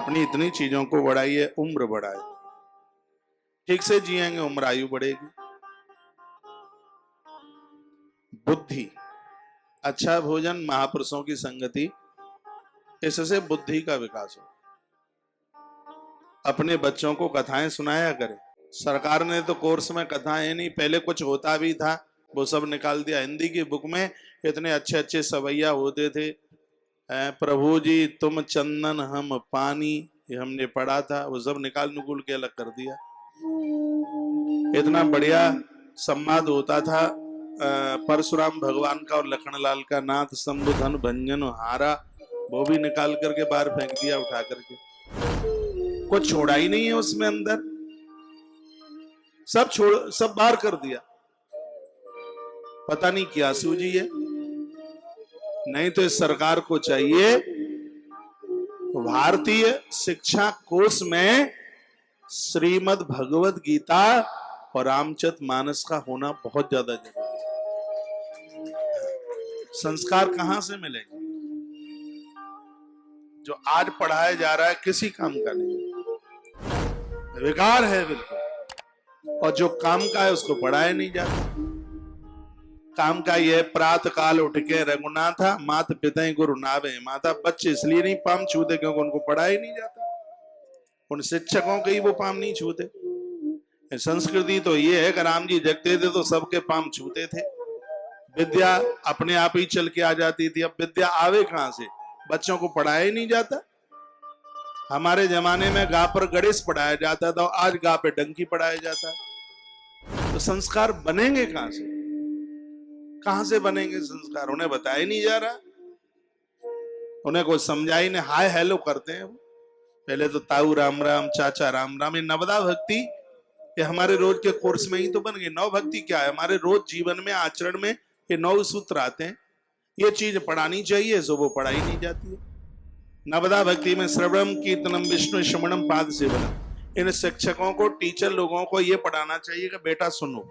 अपनी इतनी चीजों को बढ़ाइए, उम्र बढ़ाए, ठीक से जिएंगे उम्र आयु बढ़ेगी। बुद्धि, अच्छा भोजन, महापुरुषों की संगति, इससे बुद्धि का विकास हो। अपने बच्चों को कथाएं सुनाया करें। सरकार ने तो कोर्स में कथाएं नहीं, पहले कुछ होता भी था वो सब निकाल दिया। हिंदी की बुक में इतने अच्छे अच्छे सवैया होते थे, प्रभु जी तुम चंदन हम पानी, ये हमने पढ़ा था, वो सब निकाल नुकुल के अलग कर दिया। इतना बढ़िया संवाद होता था परशुराम भगवान का और लखनलाल का, नाथ शंभुधन भंजन हारा, वो भी निकाल करके बाहर फेंक दिया उठा करके। कुछ छोड़ा ही नहीं है उसमें, अंदर सब छोड़, सब बाहर कर दिया। पता नहीं क्या सूझी है। नहीं तो इस सरकार को चाहिए भारतीय शिक्षा कोश में श्रीमद् भगवत गीता और रामचरितमानस का होना बहुत ज्यादा जरूरी है। संस्कार कहां से मिलेंगे? जो आज पढ़ाया जा रहा है किसी काम का नहीं, बेकार है बिल्कुल। और जो काम का है उसको पढ़ाया नहीं जाता। काम का यह प्रातः काल उठ के रघुनाथा मात पिता गुरु नावे माता। बच्चे इसलिए नहीं पाम छूते क्योंकि उनको पढ़ाया ही नहीं जाता, उन शिक्षकों के ही वो पाम नहीं छूते। संस्कृति तो ये है कि राम जी जगते थे तो सबके पाम छूते थे, विद्या अपने आप ही चल के आ जाती थी। अब विद्या आवे कहां से? बच्चों को पढ़ाया ही नहीं जाता। हमारे जमाने में गा पर गणेश पढ़ाया जाता था, आज गा पे डंकी पढ़ाया जाता है। तो संस्कार बनेंगे कहां से? कहां से बनेंगे संस्कार? उन्हें बताया नहीं जा रहा, उन्हें कुछ समझा ही नहीं। हाय हेलो करते हैं वो। पहले तो ताऊ राम राम, चाचा राम राम, ये नवदा भक्ति ये हमारे रोज के कोर्स में ही तो बन गई। नव भक्ति क्या है? हमारे रोज जीवन में आचरण में ये 9 सूत्र आते हैं, ये चीज पढ़ानी चाहिए, सो वो पढ़ाई नहीं जाती है। नवदा भक्ति में श्रवणम कीर्तनम विष्णु श्रवणम पाद सेवनम, इन शिक्षकों को, टीचर लोगों को ये पढ़ाना चाहिए कि बेटा सुनो,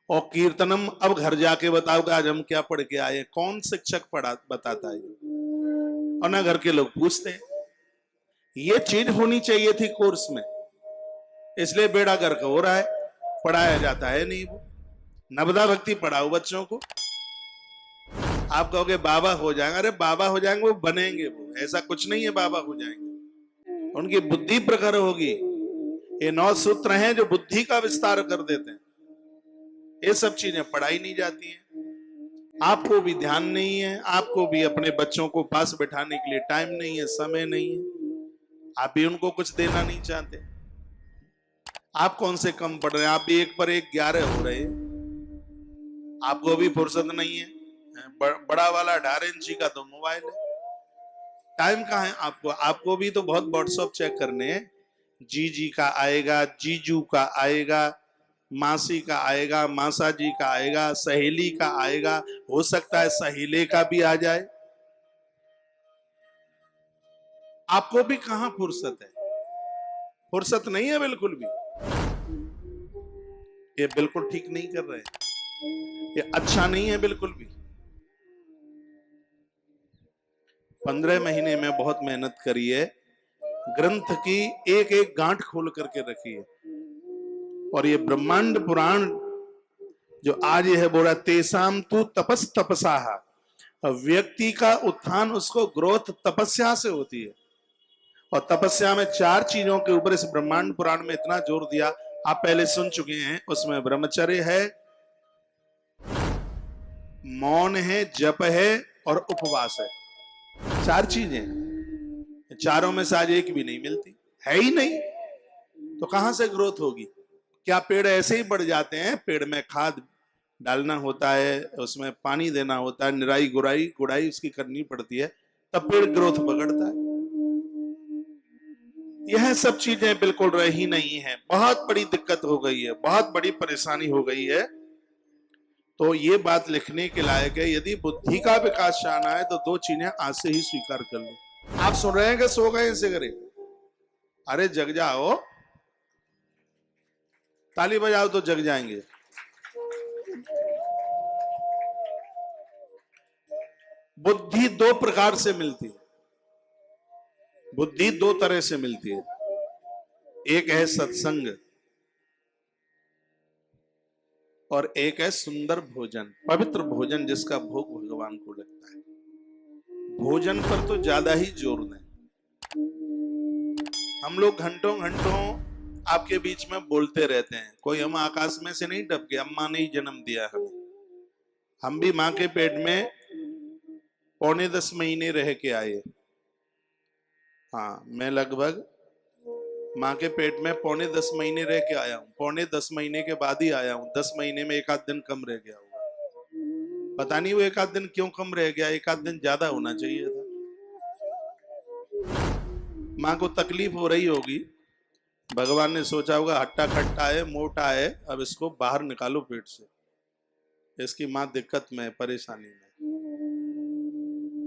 और कीर्तनम अब घर जाके बताओ कि आज हम क्या पढ़ के आए। कौन शिक्षक पढ़ा बताता है? और ना घर के लोग पूछते हैं। ये चीज होनी चाहिए थी कोर्स में, इसलिए बेड़ा गर्क हो रहा है, पढ़ाया जाता है नहीं। वो नवदा भक्ति पढ़ाओ बच्चों को। आप कहोगे बाबा हो जाएंगे, अरे बाबा हो जाएंगे वो बनेंगे, वो ऐसा कुछ नहीं है बाबा हो जाएंगे, उनकी बुद्धि प्रखर होगी। ये 9 सूत्र हैं जो बुद्धि का विस्तार कर देते हैं। ये सब चीजें पढ़ाई नहीं जाती हैं। आपको भी ध्यान नहीं है, आपको भी अपने बच्चों को पास बैठाने के लिए टाइम नहीं है, समय नहीं है, आप भी उनको कुछ देना नहीं चाहते। आप कौन से कम पढ़ रहे हैं? आप भी 1 पर 1 11 हो रहे हैं, आपको भी फुर्सत नहीं है। बड़ा वाला 18 इंची का तो मोबाइल है, टाइम कहाँ है आपको? आपको भी तो बहुत व्हाट्सएप चेक करने हैं। जी का आएगा, जीजू का आएगा, मासी का आएगा, मासा जी का आएगा, सहेली का आएगा, हो सकता है सहेले का भी आ जाए। आपको भी कहां फुर्सत है? फुर्सत नहीं है बिल्कुल भी। ये बिल्कुल ठीक नहीं कर रहे, ये अच्छा नहीं है बिल्कुल भी। 15 महीने में बहुत मेहनत करी है, ग्रंथ की एक एक गांठ खोल करके रखी है। और ये ब्रह्मांड पुराण जो आज ये है, बोला तेसाम तू तपस तपसाहा, व्यक्ति का उत्थान, उसको ग्रोथ तपस्या से होती है। और तपस्या में 4 चीजों के ऊपर इस ब्रह्मांड पुराण में इतना जोर दिया, आप पहले सुन चुके हैं। उसमें ब्रह्मचर्य है, मौन है, जप है और उपवास है। 4 चीजें, चारों में से आज एक भी नहीं मिलती, है ही नहीं, तो कहां से ग्रोथ होगी? क्या पेड़ ऐसे ही बढ़ जाते हैं? पेड़ में खाद डालना होता है, उसमें पानी देना होता है, निराई गुड़ाई उसकी करनी पड़ती है, तब पेड़ ग्रोथ पकड़ता है। यह सब चीजें बिल्कुल रही नहीं है, बहुत बड़ी दिक्कत हो गई है, बहुत बड़ी परेशानी हो गई है। तो ये बात लिखने के लायक है। यदि बुद्धि का विकास चाहना है तो 2 चीजें आज से ही स्वीकार कर लो। आप सुन रहे हैं कि सो गए ऐसे करे? अरे जग जाओ, ताली बजाओ तो जग जाएंगे। बुद्धि 2 प्रकार से मिलती है। बुद्धि दो तरह से मिलती है, एक है सत्संग और एक है सुंदर भोजन, पवित्र भोजन जिसका भोग भगवान को लगता है। भोजन पर तो ज्यादा ही जोर दें। हम लोग घंटों घंटों आपके बीच में बोलते रहते हैं, कोई हम आकाश में से नहीं टपके, अम्मा ने ही जन्म दिया हमें। हम भी मां के पेट में 9.25 महीने रह के आए। हाँ, मैं लगभग माँ के पेट में 9.25 महीने रह के आया हूँ। 9.25 महीने के बाद ही आया हूँ। 10 महीने में एक आध दिन कम रह गया होगा, पता नहीं वो एक आध दिन क्यों कम रह गया, एक आध दिन ज्यादा होना चाहिए था। माँ को तकलीफ हो रही होगी, भगवान ने सोचा होगा हट्टा खट्टा है, मोटा है, अब इसको बाहर निकालो पेट से, इसकी माँ दिक्कत में, परेशानी में।